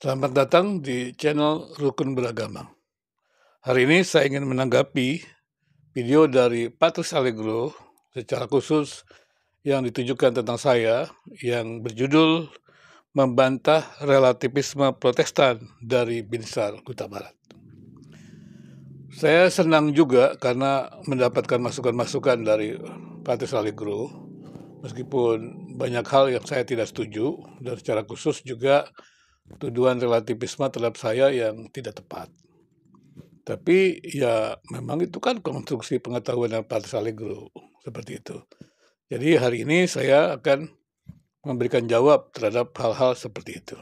Selamat datang di channel Rukun Beragama. Hari ini saya ingin menanggapi video dari Patrice Allegro secara khusus yang ditujukan tentang saya yang berjudul membantah relativisme Protestan dari Binsar Huta Barat. Saya senang juga karena mendapatkan masukan-masukan dari Patrice Allegro, meskipun banyak hal yang saya tidak setuju, dan secara khusus juga tuduhan relativisme terhadap saya yang tidak tepat. Tapi ya memang itu kan konstruksi pengetahuan yang Patrice Allegro, seperti itu. Jadi hari ini saya akan memberikan jawab terhadap hal-hal seperti itu.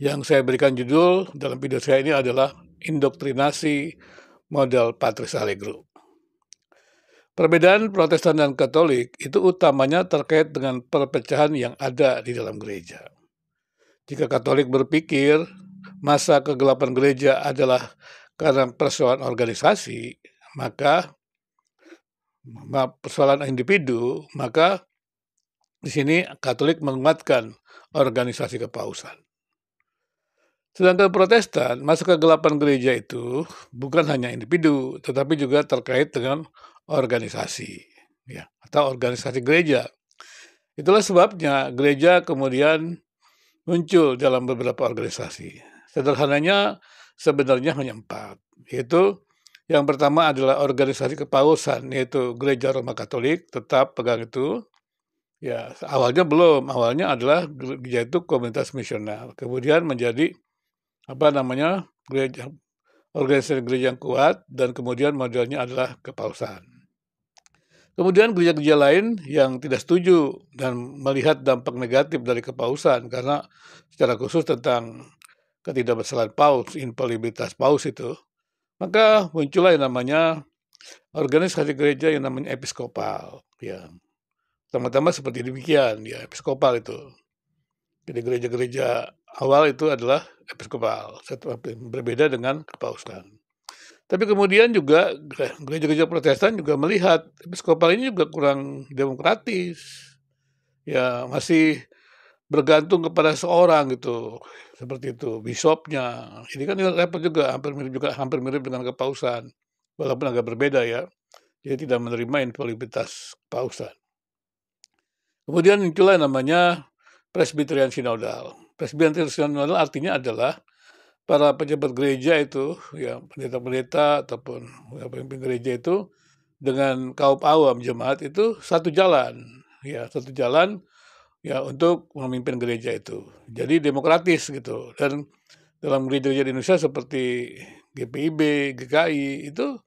Yang saya berikan judul dalam video saya ini adalah indoktrinasi model Patrice Allegro. Perbedaan Protestan dan Katolik itu utamanya terkait dengan perpecahan yang ada di dalam gereja. Jika Katolik berpikir masa kegelapan gereja adalah karena persoalan organisasi, maka persoalan individu, maka di sini Katolik menguatkan organisasi kepausan. Sedangkan Protestan, masa kegelapan gereja itu bukan hanya individu, tetapi juga terkait dengan organisasi, ya, atau organisasi gereja. Itulah sebabnya gereja kemudian muncul dalam beberapa organisasi. Sederhananya sebenarnya hanya 4, yaitu yang pertama adalah organisasi kepausan, yaitu Gereja Roma Katolik, tetap pegang itu. Ya, awalnya adalah gereja itu komunitas misional, kemudian menjadi gereja, organisasi gereja yang kuat, dan kemudian modelnya adalah kepausan. Kemudian gereja-gereja lain yang tidak setuju dan melihat dampak negatif dari kepausan, karena secara khusus tentang ketidakbersalahan paus, infalibilitas paus itu, maka muncullah yang namanya organisasi gereja yang namanya episkopal. Ya, pertama-tama seperti demikian, ya, episkopal itu. Jadi gereja-gereja awal itu adalah episkopal, berbeda dengan kepausan. Tapi kemudian juga gereja-gereja Protestan juga melihat episkopal ini juga kurang demokratis. Ya, masih bergantung kepada seorang gitu, seperti itu, bisopnya. Ini kan repot juga, hampir mirip dengan kepausan, walaupun agak berbeda ya. Dia tidak menerima infalibilitas kepausan. Kemudian muncullah namanya Presbyterian Synodal. Presbyterian Synodal artinya adalah para pejabat gereja itu, ya, pendeta-pendeta ataupun pemimpin gereja itu dengan kaum awam jemaat itu satu jalan, ya, untuk memimpin gereja itu. Jadi demokratis gitu. Dan dalam gereja-gereja di Indonesia seperti GPIB, GKI itu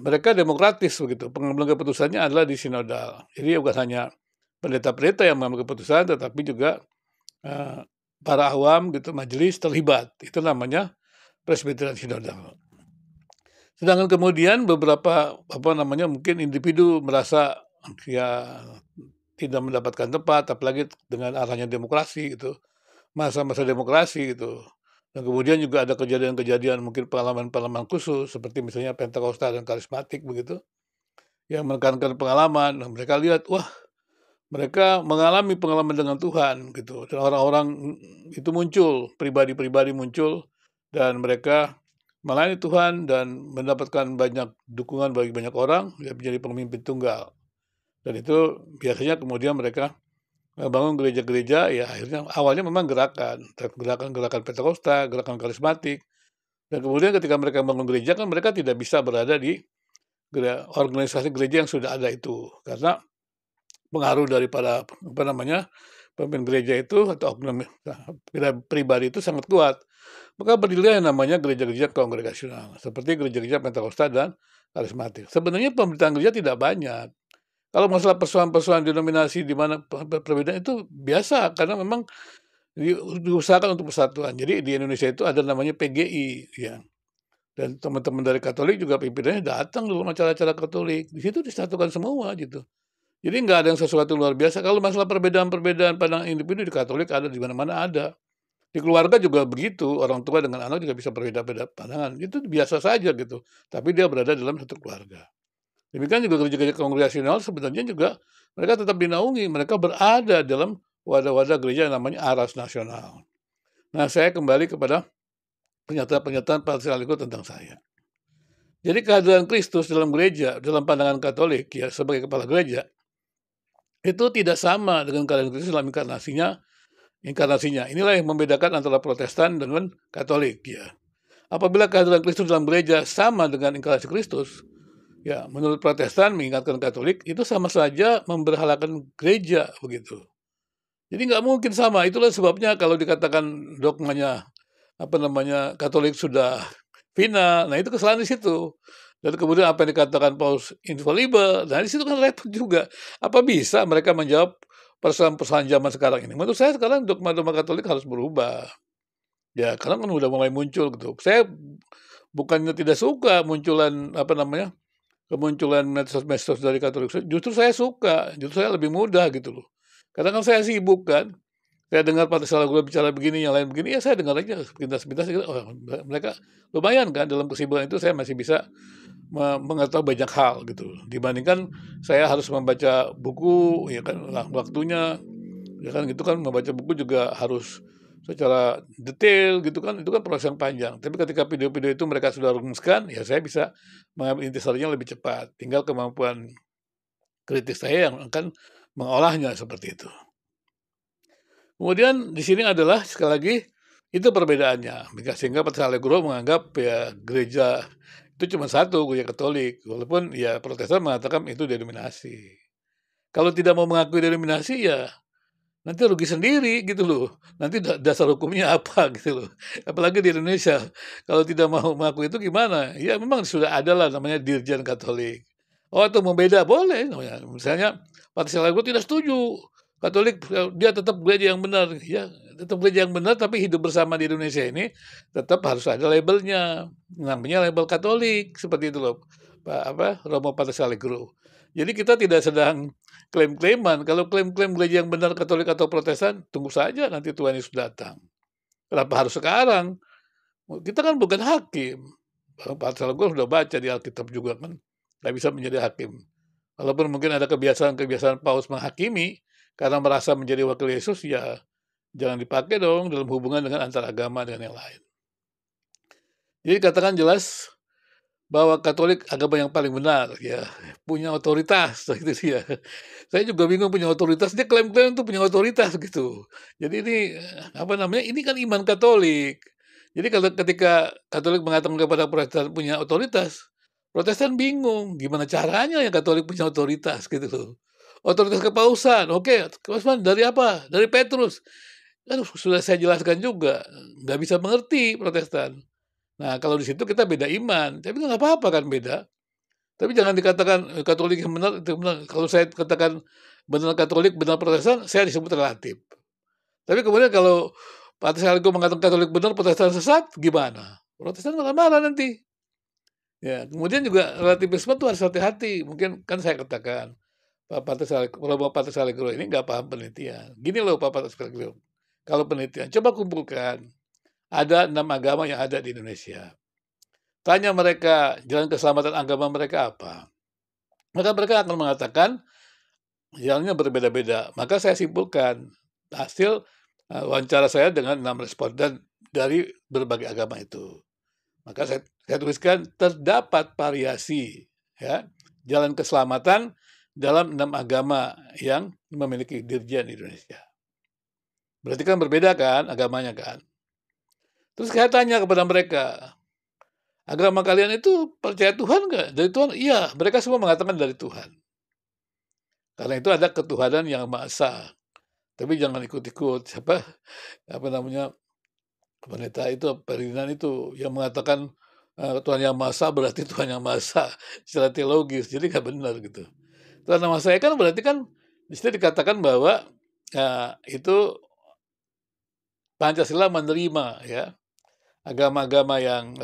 mereka demokratis begitu. Pengambilan keputusannya adalah di sinodal. Jadi bukan hanya pendeta-pendeta yang mengambil keputusan, tetapi juga para awam gitu, majelis terlibat. Itu namanya Presbyterian Synodal. Sedangkan kemudian beberapa mungkin individu merasa ya tidak mendapatkan tempat, apalagi dengan arahnya demokrasi gitu, masa-masa demokrasi gitu. Dan kemudian juga ada kejadian-kejadian mungkin pengalaman-pengalaman khusus seperti misalnya Pentakosta dan karismatik begitu, yang menekankan pengalaman. Nah, mereka lihat, wah, mereka mengalami pengalaman dengan Tuhan gitu, dan orang-orang itu muncul, pribadi-pribadi muncul, dan mereka melayani Tuhan dan mendapatkan banyak dukungan bagi banyak orang, ya, menjadi pemimpin tunggal. Dan itu biasanya kemudian mereka bangun gereja-gereja, ya akhirnya awalnya memang gerakan Pentakosta, gerakan karismatik, dan kemudian ketika mereka bangun gereja kan mereka tidak bisa berada di organisasi gereja yang sudah ada itu, karena pengaruh daripada pemimpin gereja itu atau oknum pribadi itu sangat kuat. Maka berdirilah yang namanya gereja-gereja kongregasional, seperti gereja-gereja Pentakosta dan karismatik. Sebenarnya pemberitaan gereja tidak banyak. Kalau masalah persoalan-persoalan denominasi di mana perbedaan itu biasa, karena memang diusahakan untuk persatuan. Jadi di Indonesia itu ada namanya PGI, ya. Dan teman-teman dari Katolik juga pimpinannya datang dalam acara-acara Katolik. Di situ disatukan semua gitu. Jadi nggak ada yang sesuatu luar biasa. Kalau masalah perbedaan-perbedaan pandangan individu di Katolik ada, di mana-mana ada. Di keluarga juga begitu, orang tua dengan anak juga bisa berbeda-beda pandangan. Itu biasa saja gitu. Tapi dia berada dalam satu keluarga. Demikian juga gereja-gereja kongregasional sebenarnya juga mereka tetap dinaungi. Mereka berada dalam wadah-wadah gereja yang namanya Aras Nasional. Nah, saya kembali kepada pernyataan-pernyataan Patriark Allegro tentang saya. Jadi kehadiran Kristus dalam gereja, dalam pandangan Katolik ya sebagai kepala gereja, itu tidak sama dengan kehadiran Kristus dalam inkarnasinya. Inilah yang membedakan antara Protestan dengan Katolik ya. Apabila kehadiran Kristus dalam gereja sama dengan inkarnasi Kristus, ya menurut Protestan mengingatkan Katolik itu sama saja memberhalakan gereja begitu. Jadi nggak mungkin sama. Itulah sebabnya kalau dikatakan dogmanya Katolik sudah final, nah itu kesalahan di situ. Dan kemudian apa yang dikatakan Paus infallible, nah di situ kan repot juga. Apa bisa mereka menjawab persoalan-persoalan zaman sekarang ini? Menurut saya sekarang dogma-dogma Katolik harus berubah. Ya, karena kan udah mulai muncul gitu. Saya bukannya tidak suka kemunculan medsos-medsos dari Katolik. Justru saya suka, justru saya lebih mudah gitu loh. Karena kan saya sibuk kan. Saya dengar Patriark Allegro bicara begini, yang lain begini, ya saya dengar aja sepintas-sepintas. Oh, mereka lumayan kan dalam kesibukan itu saya masih bisa mengetahui banyak hal gitu. Dibandingkan saya harus membaca buku, ya kan waktunya, ya kan gitu kan membaca buku juga harus secara detail gitu kan, itu kan proses yang panjang. Tapi ketika video-video itu mereka sudah rumuskan, ya saya bisa mengambil intisarinya lebih cepat. Tinggal kemampuan kritis saya yang akan mengolahnya seperti itu. Kemudian di sini adalah sekali lagi itu perbedaannya. Sehingga Patriark Allegro menganggap ya gereja itu cuma satu, gereja Katolik. Walaupun ya Protestan mengatakan itu denominasi. Kalau tidak mau mengakui denominasi ya nanti rugi sendiri gitu loh. Nanti dasar hukumnya apa gitu loh. Apalagi di Indonesia. Kalau tidak mau mengakui itu gimana? Ya memang sudah ada lah namanya Dirjen Katolik. Oh atau mau beda boleh. Misalnya Patriark Allegro tidak setuju. Katolik dia tetap gereja yang benar. Ya tetap gereja yang benar tapi hidup bersama di Indonesia ini tetap harus ada labelnya. Namanya label Katolik. Seperti itu loh. Romo Patriark Allegro. Jadi kita tidak sedang klaim-klaiman. Kalau klaim-klaim gereja yang benar Katolik atau Protestan, tunggu saja nanti Tuhan Yesus datang. Kenapa harus sekarang? Kita kan bukan hakim. Patriark Allegro sudah baca di Alkitab juga kan. Nggak bisa menjadi hakim. Walaupun mungkin ada kebiasaan-kebiasaan Paus menghakimi, karena merasa menjadi wakil Yesus, ya jangan dipakai dong dalam hubungan dengan antar agama dengan yang lain. Jadi katakan jelas bahwa Katolik agama yang paling benar, ya punya otoritas, gitu dia. Saya juga bingung punya otoritas, dia klaim-klaim itu punya otoritas gitu. Jadi ini ini kan iman Katolik. Jadi kalau ketika Katolik mengatakan kepada Protestan punya otoritas, Protestan bingung gimana caranya ya Katolik punya otoritas gitu loh. Otoritas kepausan, oke, kepausan dari apa? Dari Petrus. Aduh, sudah saya jelaskan juga, nggak bisa mengerti Protestan. Nah, kalau di situ kita beda iman, tapi nggak apa-apa kan beda. Tapi jangan dikatakan Katolik yang benar itu benar. Kalau saya katakan benar Katolik, benar Protestan, saya disebut relatif. Tapi kemudian kalau Patriark Allegro mengatakan Katolik benar, Protestan sesat, gimana? Protestan marah-marah nanti. Ya, kemudian juga relativisme itu harus hati-hati. Mungkin kan saya katakan, Patriark Allegro ini nggak paham penelitian. Gini loh Pak Patriark Allegro, kalau penelitian, coba kumpulkan. Ada 6 agama yang ada di Indonesia. Tanya mereka, jalan keselamatan agama mereka apa? Maka mereka akan mengatakan, jalannya berbeda-beda. Maka saya simpulkan, hasil wawancara saya dengan 6 responden dari berbagai agama itu. Maka saya tuliskan, terdapat variasi ya, jalan keselamatan dalam 6 agama yang memiliki dirjen di Indonesia. Berarti kan berbeda kan agamanya kan? Terus saya tanya kepada mereka, agama kalian itu percaya Tuhan nggak? Dari Tuhan? Iya, mereka semua mengatakan dari Tuhan. Karena itu ada ketuhanan yang Maha Esa. Tapi jangan ikut-ikut pendeta itu, Ferdinand itu yang mengatakan Tuhan yang Maha Esa berarti Tuhan yang Maha Esa secara teologis. Jadi nggak benar gitu. Tuhan yang Maha Esa kan berarti kan di situ dikatakan bahwa itu Pancasila menerima ya agama-agama yang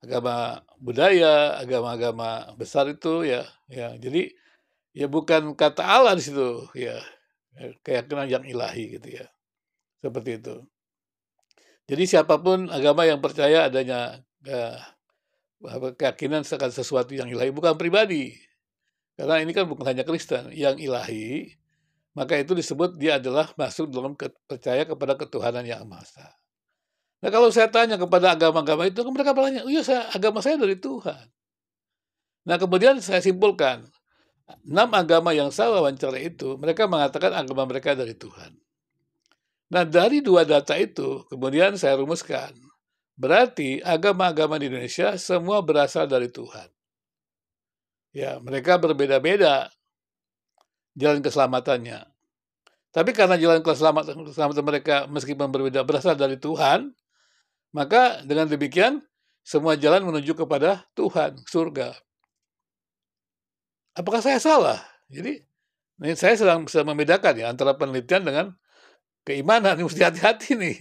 agama budaya, agama-agama besar itu ya. Jadi ya bukan kata Allah di situ ya. Keyakinan yang ilahi gitu ya. Seperti itu. Jadi siapapun agama yang percaya adanya keyakinan akan sesuatu yang ilahi, bukan pribadi. Karena ini kan bukan hanya Kristen, yang ilahi, maka itu disebut dia adalah masuk dalam percaya kepada ketuhanan yang Maha Esa. Nah, kalau saya tanya kepada agama-agama itu, mereka bertanya, "Oh iya, agama saya dari Tuhan." Nah, kemudian saya simpulkan, 6 agama yang saya wawancara itu, mereka mengatakan agama mereka dari Tuhan. Nah, dari 2 data itu, kemudian saya rumuskan, berarti agama-agama di Indonesia semua berasal dari Tuhan. Ya, mereka berbeda-beda jalan keselamatannya. Tapi karena jalan keselamatan mereka meskipun berbeda berasal dari Tuhan, maka dengan demikian semua jalan menuju kepada Tuhan, surga. Apakah saya salah? Jadi, ini saya sedang membedakan ya antara penelitian dengan keimanan, mesti hati-hati nih.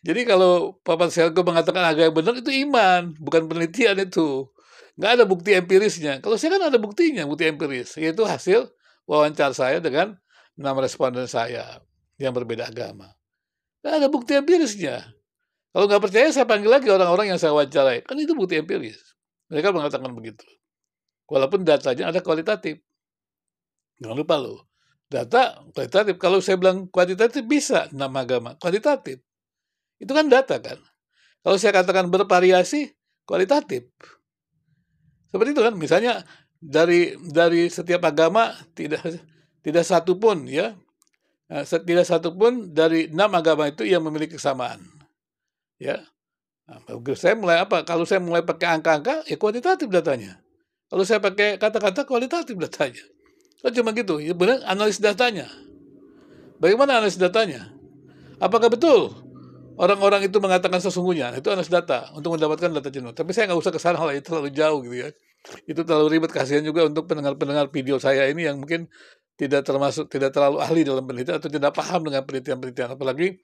Jadi kalau Papa Selko mengatakan agama yang benar itu iman, bukan penelitian itu. Nggak ada bukti empirisnya. Kalau saya kan ada buktinya, bukti empiris, yaitu hasil wawancara saya dengan 6 responden saya yang berbeda agama. Nggak ada bukti empirisnya. Kalau nggak percaya, saya panggil lagi orang-orang yang saya wawancarai. Kan itu bukti empiris. Mereka mengatakan begitu. Walaupun datanya ada kualitatif. Jangan lupa loh. Data kualitatif. Kalau saya bilang kuantitatif bisa 6 agama. Kualitatif. Itu kan data kan. Kalau saya katakan bervariasi, kualitatif. Seperti itu kan. Misalnya dari setiap agama tidak satu pun ya. Tidak satu pun dari 6 agama itu yang memiliki kesamaan. Ya. Nah, saya mulai apa? Kalau saya mulai pakai angka-angka, ya kuantitatif datanya. Kalau saya pakai kata-kata, kualitatif datanya. Kan cuma gitu. Ya benar, analis datanya. Bagaimana analisis datanya? Apakah betul orang-orang itu mengatakan sesungguhnya? Itu analisis data untuk mendapatkan data jenuh. Tapi saya nggak usah ke sana lah, itu terlalu jauh gitu ya. Itu terlalu ribet, kasihan juga untuk pendengar-pendengar video saya ini yang mungkin tidak terlalu ahli dalam penelitian atau tidak paham dengan penelitian-penelitian, apalagi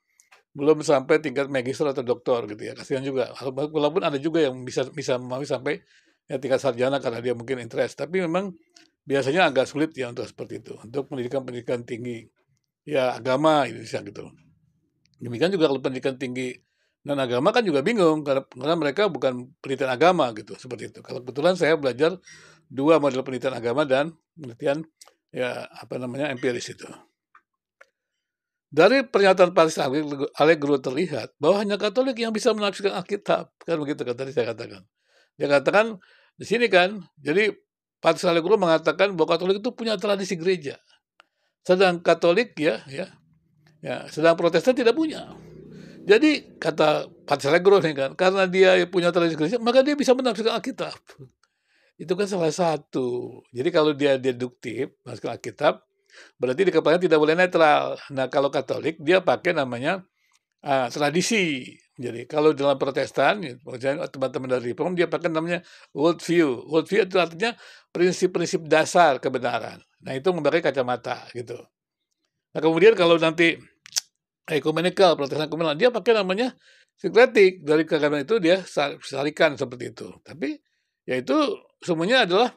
belum sampai tingkat magister atau doktor gitu ya. Kasihan juga. Walaupun ada juga yang bisa memahami sampai ya, tingkat sarjana karena dia mungkin interest. Tapi memang biasanya agak sulit ya untuk seperti itu. Untuk pendidikan tinggi ya agama Indonesia gitu. Demikian juga kalau pendidikan tinggi dan agama kan juga bingung karena mereka bukan penelitian agama gitu seperti itu. Kalau kebetulan saya belajar 2 model penelitian agama dan penelitian ya empiris itu. Dari pernyataan Paris Allegro terlihat bahwa hanya Katolik yang bisa menafsirkan Alkitab, kan begitu kan tadi saya katakan. Dia katakan di sini kan, jadi Paris Allegro mengatakan bahwa Katolik itu punya tradisi gereja, sedang Katolik sedang Protestan tidak punya. Jadi kata Paris Allegro nih kan, karena dia punya tradisi gereja, maka dia bisa menafsirkan Alkitab. Itu kan salah satu. Jadi kalau dia deduktif menafsirkan Alkitab, berarti di kepalanya tidak boleh netral. Nah, kalau Katolik dia pakai namanya tradisi. Jadi kalau dalam Protestan, teman-teman dari Reform dia pakai namanya worldview. Worldview itu artinya prinsip-prinsip dasar kebenaran. Nah, itu memakai kacamata gitu. Nah, kemudian kalau nanti ekumenikal, Protestan ekumenikal, dia pakai namanya sinkretik. Dari keagamaan itu dia sarikan seperti itu. Tapi ya itu semuanya adalah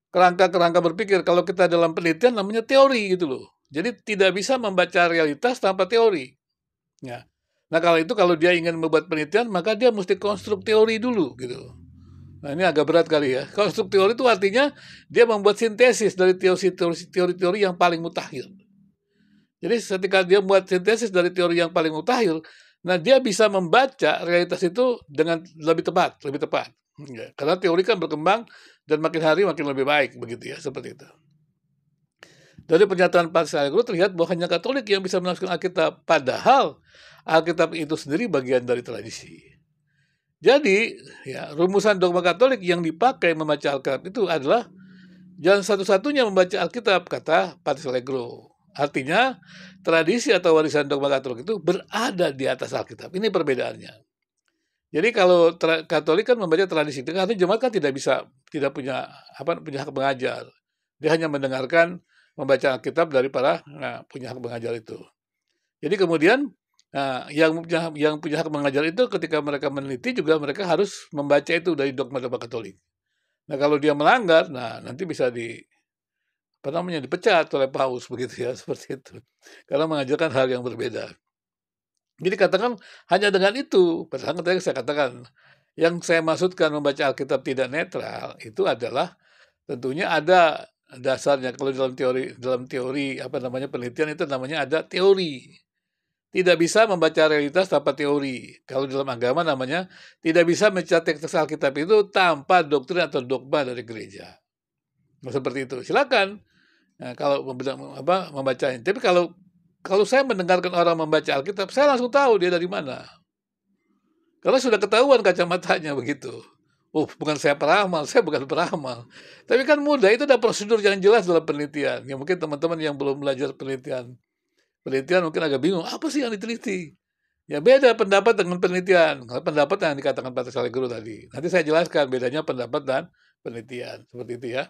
kerangka-kerangka berpikir. Kalau kita dalam penelitian namanya teori gitu loh. Jadi tidak bisa membaca realitas tanpa teori. Ya. Nah kalau dia ingin membuat penelitian, maka dia mesti konstruk teori dulu gitu. Nah ini agak berat kali ya. Konstruk teori itu artinya dia membuat sintesis dari teori-teori yang paling mutakhir. Jadi ketika dia membuat sintesis dari teori yang paling mutakhir, nah dia bisa membaca realitas itu dengan lebih tepat. Ya, karena teori kan berkembang dan makin hari makin lebih baik begitu ya, seperti itu. Dari pernyataan Paris Allegro terlihat bahwa hanya Katolik yang bisa menafsirkan Alkitab, padahal Alkitab itu sendiri bagian dari tradisi. Jadi, ya, rumusan dogma Katolik yang dipakai membaca Alkitab itu adalah jalan satu-satunya membaca Alkitab, kata Paris Allegro. Artinya, tradisi atau warisan dogma Katolik itu berada di atas Alkitab. Ini perbedaannya. Jadi kalau Katolik kan membaca tradisi, karena jemaat kan tidak punya hak mengajar. Dia hanya mendengarkan membaca Alkitab dari para punya hak mengajar itu. Jadi kemudian yang punya hak mengajar itu ketika mereka meneliti juga mereka harus membaca itu dari dogma-dogma Katolik. Nah kalau dia melanggar, nanti bisa dipecat oleh paus begitu ya, seperti itu. Karena mengajarkan hal yang berbeda. Jadi katakan hanya dengan itu, padahal tadi saya katakan, yang saya maksudkan membaca Alkitab tidak netral itu adalah tentunya ada dasarnya. Kalau dalam teori penelitian itu namanya ada teori. tidak bisa membaca realitas tanpa teori. Kalau dalam agama namanya tidak bisa mencatat teks Alkitab itu tanpa doktrin atau dogma dari gereja. Nah, seperti itu. Silakan. Nah, kalau membacanya. Tapi kalau saya mendengarkan orang membaca Alkitab, saya langsung tahu dia dari mana. Karena sudah ketahuan kacamatanya begitu. Oh, bukan saya peramal, saya bukan peramal. Tapi kan mudah, itu ada prosedur yang jelas dalam penelitian. Ya mungkin teman-teman yang belum belajar penelitian mungkin agak bingung, apa sih yang diteliti? Ya beda pendapat dengan penelitian. Kalau pendapat yang dikatakan Pak Salegro tadi. Nanti saya jelaskan bedanya pendapat dan penelitian. Seperti itu ya.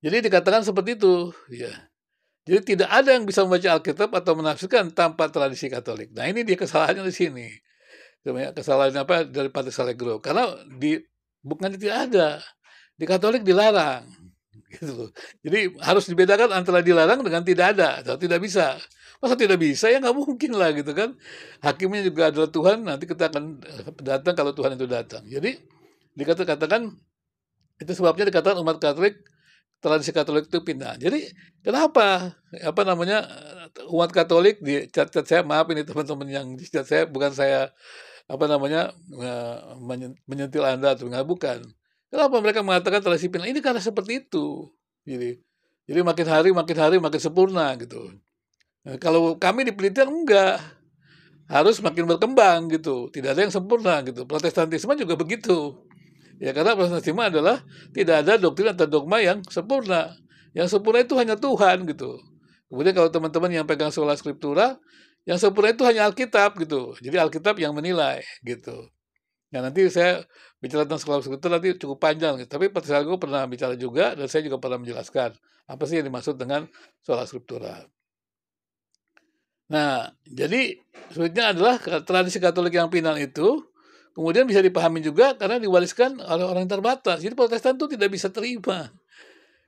Jadi dikatakan seperti itu. Ya. Jadi tidak ada yang bisa membaca Alkitab atau menafsirkan tanpa tradisi Katolik. Nah ini dia kesalahannya di sini. Kesalahan apa dari Pak Salegro. Karena bukannya tidak ada. Di Katolik dilarang. Gitu loh. Jadi harus dibedakan antara dilarang dengan tidak ada atau tidak bisa. Masa tidak bisa? Ya nggak mungkin lah gitu kan. Hakimnya juga adalah Tuhan, nanti kita akan datang kalau Tuhan itu datang. Jadi dikatakan itu sebabnya dikatakan umat Katolik, tradisi Katolik itu pindah. Jadi kenapa umat Katolik di chat saya, maaf ini teman-teman yang di chat saya, bukan saya menyentil Anda atau enggak, bukan. Kenapa mereka mengatakan tradisi pindah? Ini karena seperti itu. Jadi makin hari makin sempurna gitu. Nah, kalau kami di penelitian enggak, harus makin berkembang gitu. Tidak ada yang sempurna gitu. Protestantisme juga begitu. Ya karena Protestantisme adalah tidak ada doktrin atau dogma yang sempurna. Yang sempurna itu hanya Tuhan gitu. Kemudian kalau teman-teman yang pegang sola scriptura, yang sempurna itu hanya Alkitab gitu. Jadi Alkitab yang menilai gitu. Nah nanti saya bicara tentang sola scriptura nanti cukup panjang. Gitu. Tapi Pak Salgo pernah bicara juga dan saya juga pernah menjelaskan apa sih yang dimaksud dengan sola scriptura. Nah, jadi sebetulnya adalah tradisi Katolik yang final itu kemudian bisa dipahami juga karena diwariskan oleh orang yang terbatas. Jadi Protestan itu tidak bisa terima.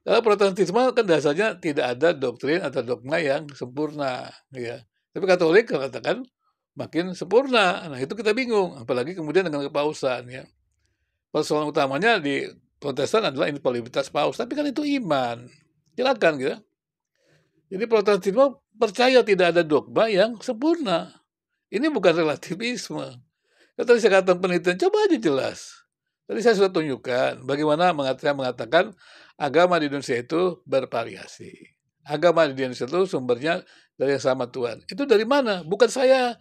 Karena Protestantisme kan dasarnya tidak ada doktrin atau dogma yang sempurna, ya. Tapi Katolik katakan makin sempurna. Nah, itu kita bingung, apalagi kemudian dengan kepausan, ya. Persoalan utamanya di Protestan adalah infalibilitas paus, tapi kan itu iman. Silakan gitu. Jadi Protestantisme percaya tidak ada dogma yang sempurna. Ini bukan relativisme. Tadi saya katakan penelitian, coba aja jelas. Tadi saya sudah tunjukkan bagaimana saya mengatakan agama di Indonesia itu bervariasi. Agama di Indonesia itu sumbernya dari yang sama Tuhan. Itu dari mana? Bukan saya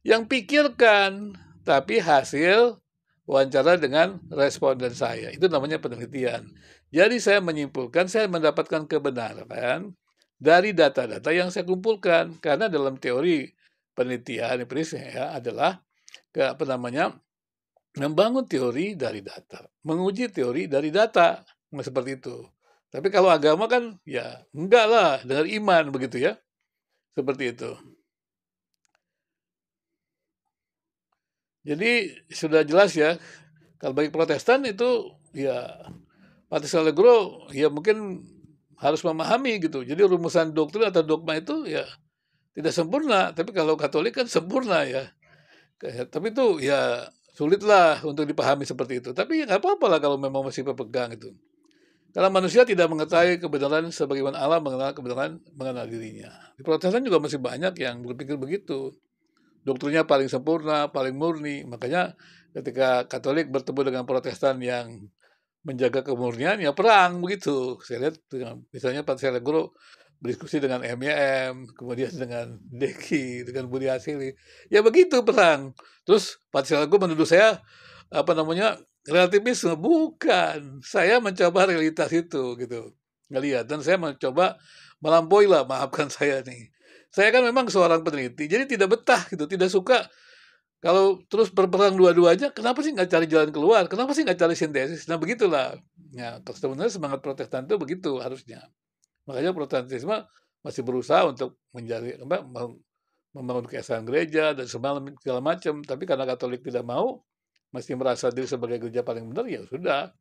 yang pikirkan, tapi hasil wawancara dengan responden saya. Itu namanya penelitian. Jadi saya menyimpulkan, saya mendapatkan kebenaran dari data-data yang saya kumpulkan. Karena dalam teori penelitian ya, adalah membangun teori dari data, menguji teori dari data, seperti itu. Tapi kalau agama kan ya enggak lah, dengan iman begitu ya, seperti itu. Jadi sudah jelas ya, kalau bagi Protestan itu ya Pak Allegro ya mungkin harus memahami gitu. Jadi rumusan doktrin atau dogma itu ya tidak sempurna, tapi kalau Katolik kan sempurna ya. Tapi itu ya sulitlah untuk dipahami seperti itu. Tapi ya nggak apa-apa lah kalau memang masih berpegang itu. Karena manusia tidak mengetahui kebenaran sebagaimana Allah mengenal kebenaran mengenal dirinya. Di Protestan juga masih banyak yang berpikir begitu. Doktrinnya paling sempurna, paling murni. Makanya ketika Katolik bertemu dengan Protestan yang menjaga kemurnian, ya perang begitu. Saya lihat misalnya Pak Guru berdiskusi dengan MYM, kemudian dengan Deki, dengan Budi Asili. Ya begitu perang. Terus Pak Guru menuduh saya relativisme. Bukan. Saya mencoba realitas itu gitu. Ngelihat dan saya mencoba melampaui lah, maafkan saya nih. Saya kan memang seorang peneliti, jadi tidak betah gitu, tidak suka kalau terus berperang dua-duanya, kenapa sih nggak cari jalan keluar? Kenapa sih nggak cari sintesis? Nah begitulah. Ya, sebenarnya semangat Protestan itu begitu harusnya. Makanya Protestantisme masih berusaha untuk membangun keesaan gereja dan segala macam. Tapi karena Katolik tidak mau, masih merasa diri sebagai gereja paling benar, ya sudah.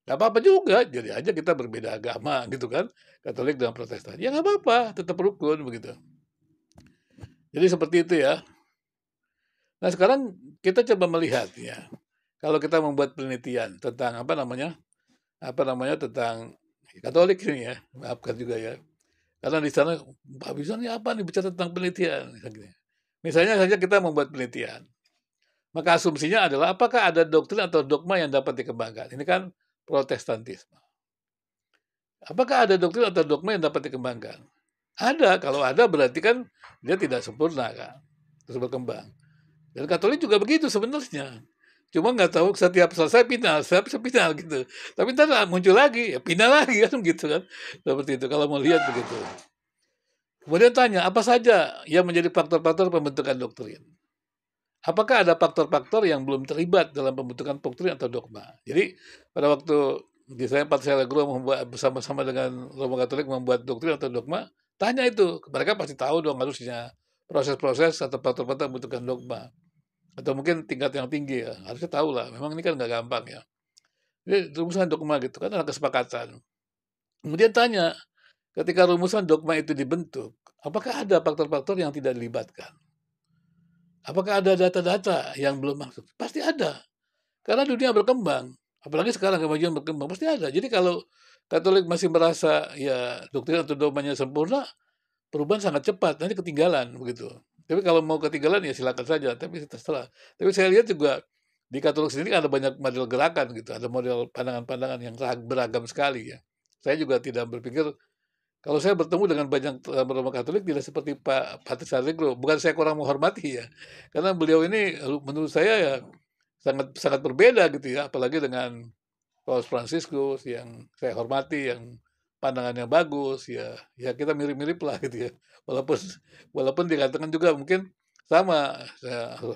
Gak apa-apa juga, jadi aja kita berbeda agama gitu kan. Katolik dengan Protestan. Ya nggak apa-apa, tetap rukun begitu. Jadi seperti itu ya. Nah sekarang kita coba melihat ya, kalau kita membuat penelitian tentang tentang Katolik ini ya, maafkan juga ya. Karena di sana, Pak Bisa ini apa nih bicara tentang penelitian. Misalnya saja kita membuat penelitian. Maka asumsinya adalah apakah ada doktrin atau dogma yang dapat dikembangkan. Ini kan Protestantisme. Apakah ada doktrin atau dogma yang dapat dikembangkan? Ada, kalau ada berarti kan dia tidak sempurna kan, terus berkembang. Dan Katolik juga begitu sebenarnya. Cuma nggak tahu setiap selesai pindah, setiap pindah gitu. Tapi ntar muncul lagi, ya pindah lagi kan gitu kan. Seperti itu kalau mau lihat begitu. Kemudian tanya, apa saja yang menjadi faktor-faktor pembentukan doktrin? Apakah ada faktor-faktor yang belum terlibat dalam pembentukan doktrin atau dogma? Jadi pada waktu di saya Patriarch Guru membuat bersama-sama dengan Romo Katolik membuat doktrin atau dogma, tanya itu. Mereka pasti tahu dong harusnya proses-proses atau faktor-faktor pembentukan dogma. Atau mungkin tingkat yang tinggi ya, harusnya tahu lah. Memang ini kan nggak gampang ya. Jadi rumusan dogma gitu kan ada kesepakatan. Kemudian tanya, ketika rumusan dogma itu dibentuk, apakah ada faktor-faktor yang tidak dilibatkan? Apakah ada data-data yang belum masuk? Pasti ada. Karena dunia berkembang. Apalagi sekarang kemajuan berkembang, pasti ada. Jadi kalau Katolik masih merasa ya doktrin atau dogmanya sempurna, perubahan sangat cepat, nanti ketinggalan begitu. Tapi kalau mau ketinggalan ya silakan saja, tapi terserah. Tapi saya lihat juga di Katolik sendiri ada banyak model gerakan gitu, ada model pandangan-pandangan yang sangat beragam sekali ya. Saya juga tidak berpikir kalau saya bertemu dengan banyak Romo Katolik tidak seperti Pak Patrice Allegro, bukan saya kurang menghormati ya, karena beliau ini menurut saya ya sangat sangat berbeda gitu ya, apalagi dengan Paus Fransiskus yang saya hormati, yang pandangannya bagus ya, ya kita mirip-mirip lah gitu ya. Walaupun walaupun dikatakan juga mungkin sama,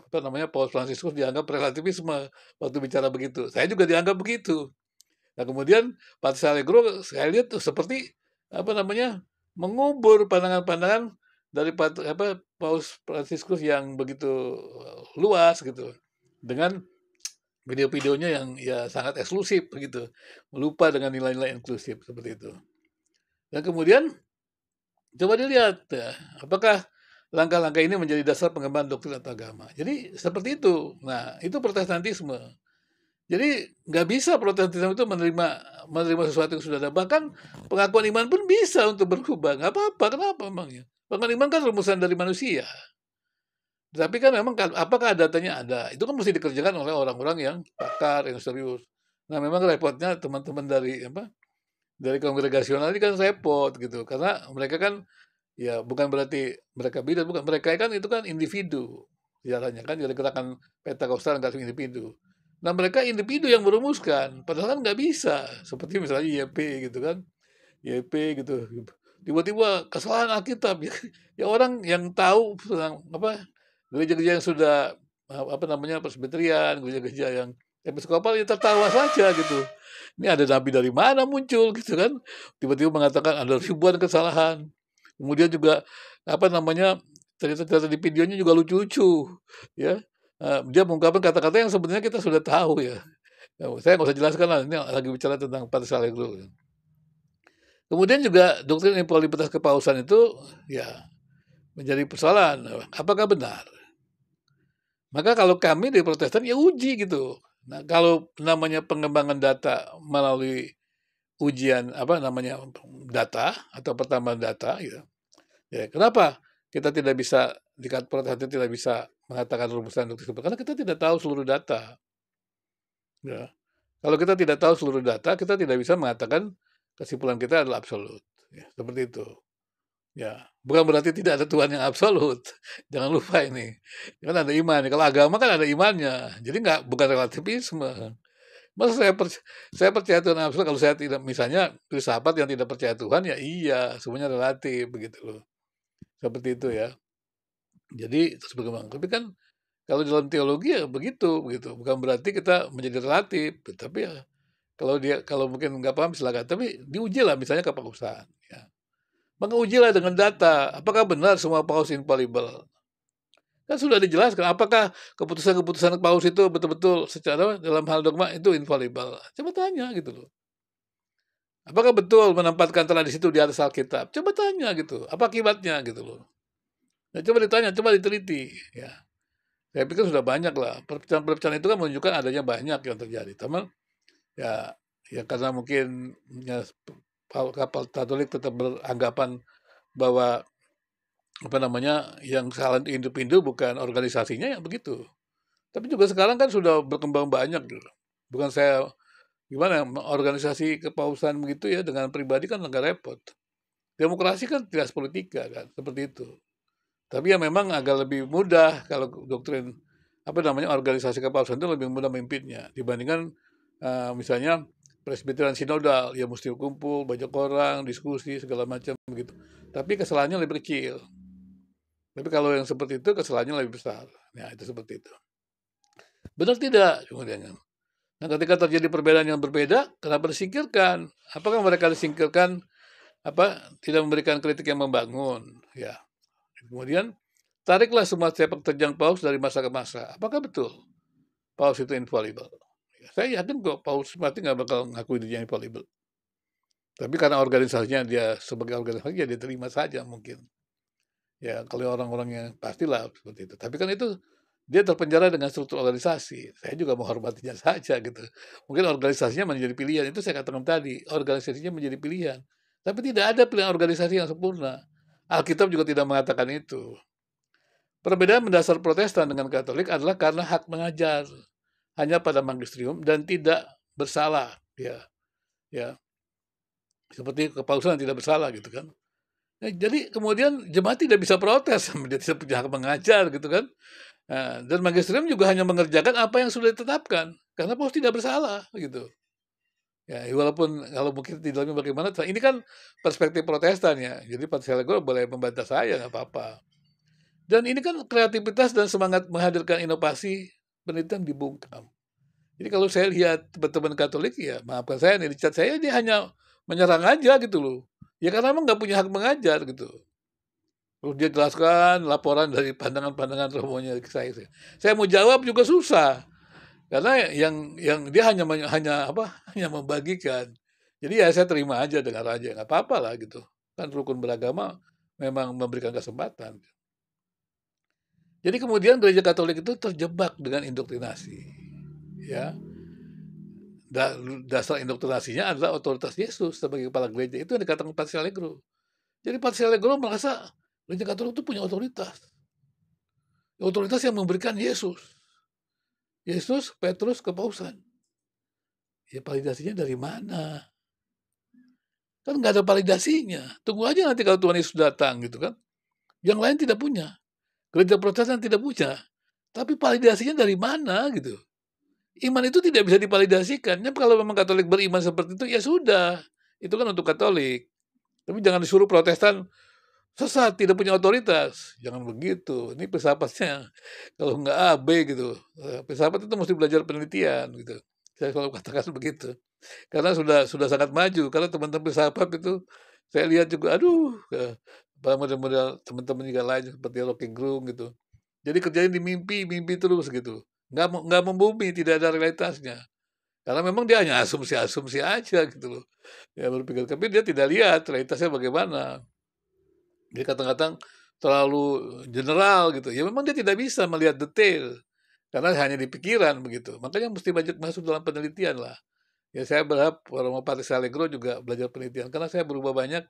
apa namanya Paus Fransiskus dianggap relativisme waktu bicara begitu. Saya juga dianggap begitu. Nah kemudian Patrice Allegro saya lihat tuh seperti apa namanya mengubur pandangan-pandangan dari Paus Fransiskus yang begitu luas gitu dengan video-videonya yang ya sangat eksklusif begitu, lupa dengan nilai-nilai inklusif seperti itu. Dan kemudian coba dilihat ya, apakah langkah-langkah ini menjadi dasar pengembangan doktrin atau agama. Jadi seperti itu. Nah itu Protestantisme. Jadi nggak bisa Protestantisme itu menerima sesuatu yang sudah ada. Bahkan pengakuan iman pun bisa untuk berubah. Nggak apa-apa. Kenapa emangnya? Pengakuan iman kan rumusan dari manusia. Tapi kan memang apakah datanya ada? Itu kan mesti dikerjakan oleh orang-orang yang pakar, yang serius. Nah, memang repotnya teman-teman dari kongregasional ini kan repot gitu. Karena mereka kan ya bukan berarti mereka bidat, bukan mereka kan itu kan individu. Sejarahnya kan dari gerakan Pentakosta nggak individu. Nah, mereka individu yang merumuskan, padahal kan nggak bisa. Seperti misalnya YP gitu kan. YP gitu. Tiba-tiba kesalahan Alkitab. Ya orang yang tahu tentang apa gereja-gereja yang sudah apa namanya presbyterian, gereja-gereja yang episkopal ya tertawa saja gitu. Ini ada nabi dari mana muncul gitu kan? Tiba-tiba mengatakan ada ribuan kesalahan. Kemudian juga apa namanya cerita-cerita di videonya juga lucu-lucu ya. Dia mengungkapkan kata-kata yang sebenarnya kita sudah tahu ya. Saya nggak usah jelaskan lah, ini lagi bicara tentang Patriarch Allegro. Kemudian juga doktrin infalibilitas kepausan itu ya menjadi persoalan. Apakah benar? Maka kalau kami di Protestan ya uji gitu. Nah, kalau namanya pengembangan data melalui ujian apa namanya data atau pertambahan data gitu. Ya, kenapa kita tidak bisa di Protestan tidak bisa mengatakan rumusan doktrin karena kita tidak tahu seluruh data. Ya. Kalau kita tidak tahu seluruh data, kita tidak bisa mengatakan kesimpulan kita adalah absolut. Ya, seperti itu. Ya, bukan berarti tidak ada Tuhan yang absolut. Jangan lupa ini. Kan ada iman. Kalau agama kan ada imannya. Jadi bukan relativisme. Masa saya percaya Tuhan absolut kalau saya tidak misalnya filsafat yang tidak percaya Tuhan ya iya, semuanya relatif begitu loh. Seperti itu ya. Jadi terus berkembang. Tapi kan kalau dalam teologi ya begitu begitu. Bukan berarti kita menjadi relatif, tapi ya kalau mungkin nggak paham silakan. Tapi diuji lah misalnya kepausan ya. Mengujilah dengan data, apakah benar semua paus infalibel? Kan sudah dijelaskan, apakah keputusan-keputusan paus itu betul-betul secara dalam hal dogma itu infalibel? Coba tanya gitu loh. Apakah betul menempatkan tradisi itu di atas Alkitab? Coba tanya gitu. Apa akibatnya gitu loh. Nah, coba ditanya, coba diteliti. Ya. Saya pikir sudah banyak lah. Perpecahan-perpecahan itu kan menunjukkan adanya banyak yang terjadi. Teman, ya, ya karena mungkin ya, kapal Katolik tetap beranggapan bahwa apa namanya, yang salah individu bukan organisasinya yang begitu. Tapi juga sekarang kan sudah berkembang banyak gitu. Bukan saya gimana, organisasi kepausan begitu ya dengan pribadi kan agak repot. Demokrasi kan tidak sepolitika kan, seperti itu. Tapi ya memang agak lebih mudah kalau doktrin apa namanya organisasi kepausan itu lebih mudah memimpinnya dibandingkan misalnya presbyterian sinodal ya mesti kumpul banyak orang diskusi segala macam begitu. Tapi kesalahannya lebih kecil. Tapi kalau yang seperti itu kesalahannya lebih besar. Ya itu seperti itu. Benar tidak kemudian? Nah ketika terjadi perbedaan yang berbeda, kenapa disingkirkan? Apakah mereka disingkirkan tidak memberikan kritik yang membangun? Ya. Kemudian tariklah semua sepak terjang Paus dari masa ke masa. Apakah betul Paus itu infallible? Ya, saya yakin kok Paus mati nggak bakal ngakui dirinya infallible. Tapi karena organisasinya dia sebagai organisasi ya diterima saja mungkin. Ya kalau orang-orang yang pastilah seperti itu. Tapi kan itu dia terpenjara dengan struktur organisasi. Saya juga menghormatinya saja gitu. Mungkin organisasinya menjadi pilihan. Itu saya katakan tadi, organisasinya menjadi pilihan. Tapi tidak ada pilihan organisasi yang sempurna. Alkitab juga tidak mengatakan itu. Perbedaan mendasar Protestan dengan Katolik adalah karena hak mengajar hanya pada magisterium dan tidak bersalah, ya, ya, seperti kepausan tidak bersalah gitu kan. Jadi kemudian jemaat tidak bisa protes, dia tidak punya hak mengajar gitu kan. Nah, dan magisterium juga hanya mengerjakan apa yang sudah ditetapkan karena Paus tidak bersalah gitu. Ya, walaupun kalau mungkin di dalamnya bagaimana, ini kan perspektif Protestan ya. Jadi Patriark Gregor boleh membantah saya nggak apa-apa. Dan ini kan kreativitas dan semangat menghadirkan inovasi penelitian dibungkam. Jadi kalau saya lihat teman-teman Katolik ya maafkan saya nih, di chat saya dia hanya menyerang aja gitu loh. Ya karena emang nggak punya hak mengajar gitu. Terus dia jelaskan laporan dari pandangan-pandangan romonya ke saya. Saya mau jawab juga susah. Karena yang dia hanya membagikan. Jadi ya saya terima aja dengar aja nggak apa-apa lah gitu. Kan rukun beragama memang memberikan kesempatan. Jadi kemudian gereja Katolik itu terjebak dengan indoktrinasi. Ya. Dasar indoktrinasinya adalah otoritas Yesus sebagai kepala gereja. Itu yang dikatakan Patriark Allegro. Jadi Patriark Allegro merasa gereja Katolik itu punya otoritas. Otoritas yang memberikan Yesus. Yesus, Petrus, kepausan. Ya validasinya dari mana? Kan nggak ada validasinya. Tunggu aja nanti kalau Tuhan Yesus datang gitu kan. Yang lain tidak punya. Gereja Protestan tidak punya. Tapi validasinya dari mana gitu. Iman itu tidak bisa divalidasikan. Ya, kalau memang Katolik beriman seperti itu, ya sudah. Itu kan untuk Katolik. Tapi jangan disuruh Protestan sesat, tidak punya otoritas. Jangan begitu. Ini filsafatnya. Kalau nggak A, B gitu. Filsafat itu mesti belajar penelitian gitu. Saya selalu katakan begitu. Karena sudah sangat maju. Karena teman-teman filsafat itu, saya lihat juga, aduh, model-model teman-teman juga lain seperti Rocky Gerung gitu. Jadi kerjanya di mimpi, mimpi terus gitu. Nggak membumi, tidak ada realitasnya. Karena memang dia hanya asumsi-asumsi aja gitu loh. Ya berpikir, tapi dia tidak lihat realitasnya bagaimana. Dia kadang-kadang terlalu general gitu. Ya memang dia tidak bisa melihat detail. Karena hanya di pikiran begitu. Makanya mesti banyak masuk dalam penelitian lah. Ya saya berharap Romo Patriark Allegro juga belajar penelitian. Karena saya berubah banyak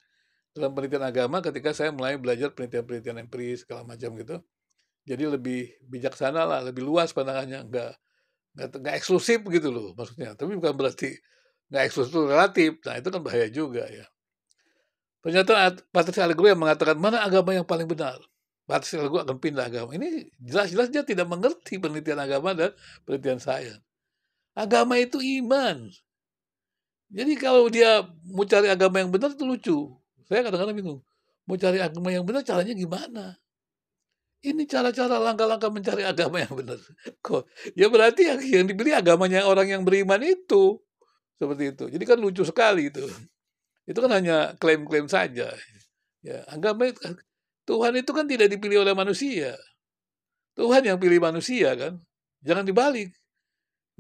dalam penelitian agama ketika saya mulai belajar penelitian-penelitian empiris segala macam gitu. Jadi lebih bijaksana lah, lebih luas pandangannya, nggak eksklusif gitu loh maksudnya. Tapi bukan berarti nggak eksklusif itu relatif. Nah itu kan bahaya juga ya. Pernyataan Patriark Allegro yang mengatakan mana agama yang paling benar. Patriark Allegro akan pindah agama. Ini jelas-jelas dia tidak mengerti penelitian agama dan penelitian sains. Agama itu iman. Jadi kalau dia mau cari agama yang benar itu lucu. Saya kadang-kadang bingung. Mau cari agama yang benar caranya gimana? Ini cara-cara langkah-langkah mencari agama yang benar. Kok ya berarti yang dipilih agamanya orang yang beriman itu. Seperti itu. Jadi kan lucu sekali itu. Itu kan hanya klaim-klaim saja. Ya, agama Tuhan itu kan tidak dipilih oleh manusia. Tuhan yang pilih manusia kan. Jangan dibalik.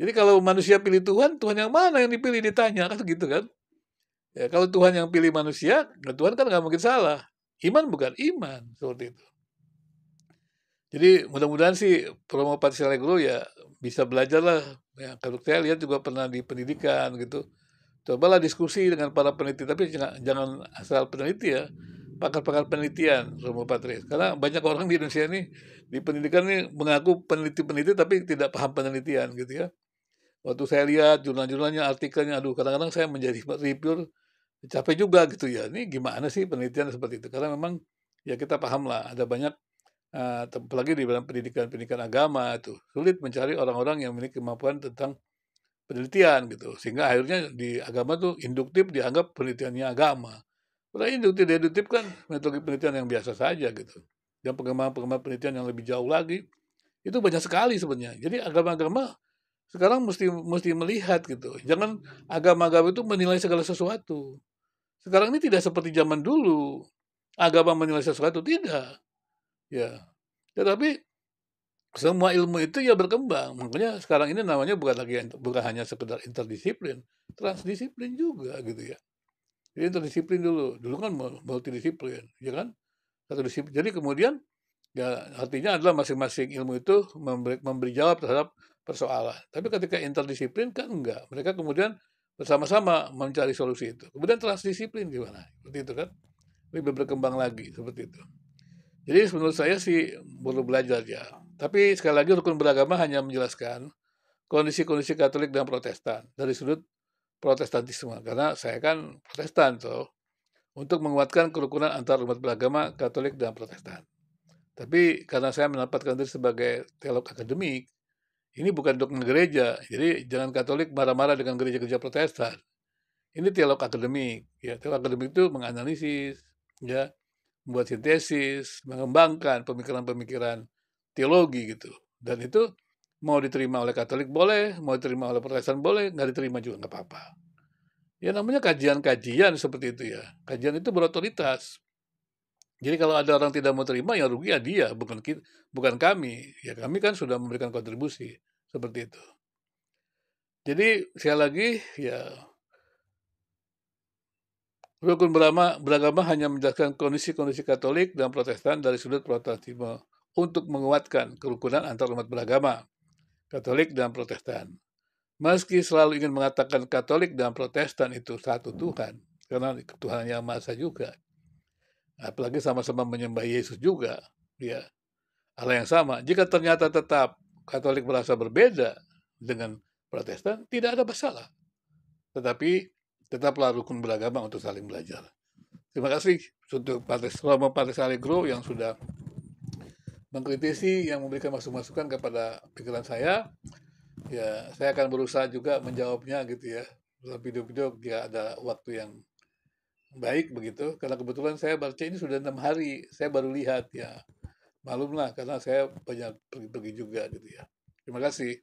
Jadi kalau manusia pilih Tuhan, Tuhan yang mana yang dipilih ditanya kan gitu kan. Ya, kalau Tuhan yang pilih manusia, Tuhan kan nggak mungkin salah. Iman bukan iman seperti itu. Jadi mudah-mudahan sih Romo Patriark Allegro ya bisa belajar lah. Ya, kalau saya lihat juga pernah di pendidikan gitu. Cobalah diskusi dengan para peneliti, tapi jangan asal peneliti ya. pakar-pakar penelitian, Romo Patris. Karena banyak orang di Indonesia ini, di pendidikan ini mengaku peneliti-peneliti tapi tidak paham penelitian gitu ya. Waktu saya lihat jurnal-jurnalnya, artikelnya, aduh kadang-kadang saya menjadi reviewer, capek juga gitu ya. Ini gimana sih penelitian seperti itu? Karena memang ya kita paham lah, ada banyak, apalagi di dalam pendidikan-pendidikan agama itu, sulit mencari orang-orang yang memiliki kemampuan tentang penelitian gitu. Sehingga akhirnya di agama tuh induktif dianggap penelitiannya agama. Padahal induktif-deduktif kan metode penelitian yang biasa saja gitu. Dan pengembangan-pengembangan penelitian yang lebih jauh lagi, itu banyak sekali sebenarnya. Jadi agama-agama sekarang mesti mesti melihat gitu. Jangan agama-agama itu menilai segala sesuatu. Sekarang ini tidak seperti zaman dulu. Agama menilai sesuatu tidak. Ya. Tetapi semua ilmu itu ya berkembang. Makanya sekarang ini namanya bukan hanya sekedar interdisiplin, transdisiplin juga gitu ya. Jadi interdisiplin dulu. Dulu kan multidisiplin, ya kan? Satu disiplin. Jadi kemudian ya artinya adalah masing-masing ilmu itu memberi jawab terhadap persoalan. Tapi ketika interdisiplin kan enggak. Mereka kemudian bersama-sama mencari solusi itu. Kemudian transdisiplin gimana? Seperti itu kan. Lebih berkembang lagi seperti itu. Jadi menurut saya sih perlu belajar ya. Tapi sekali lagi rukun beragama hanya menjelaskan kondisi-kondisi Katolik dan Protestan dari sudut Protestantisme. Karena saya kan Protestan tuh. Untuk menguatkan kerukunan antar umat beragama Katolik dan Protestan. Tapi karena saya menempatkan diri sebagai teolog akademik, ini bukan dogma gereja. Jadi jangan Katolik marah-marah dengan gereja-gereja Protestan. Ini teolog akademik. Ya, teolog akademik itu menganalisis, ya, membuat sintesis, mengembangkan pemikiran-pemikiran teologi gitu. Dan itu mau diterima oleh Katolik boleh, mau diterima oleh Protestan boleh, nggak diterima juga nggak apa-apa. Ya namanya kajian-kajian seperti itu ya. Kajian itu berotoritas. Jadi kalau ada orang tidak mau terima ya rugi ya dia, bukan kami. Ya kami kan sudah memberikan kontribusi seperti itu. Jadi sekali lagi ya rukun beragama hanya menjelaskan kondisi-kondisi Katolik dan Protestan dari sudut Protestantisme untuk menguatkan kerukunan antar umat beragama Katolik dan Protestan. Meski selalu ingin mengatakan Katolik dan Protestan itu satu Tuhan, karena Tuhan yang Maha Esa juga. Apalagi sama-sama menyembah Yesus juga, ya Allah yang sama. Jika ternyata tetap Katolik merasa berbeda dengan Protestan, tidak ada masalah. Tetapi tetaplah rukun beragama untuk saling belajar. Terima kasih untuk Romo Patris Allegro yang sudah mengkritisi, yang memberikan masukan-masukan kepada pikiran saya. Ya, saya akan berusaha juga menjawabnya gitu ya. Dalam video-video dia ada waktu yang baik begitu. Karena kebetulan saya baca ini sudah 6 hari, saya baru lihat ya. Malumlah karena saya banyak pergi-pergi juga gitu ya. Terima kasih.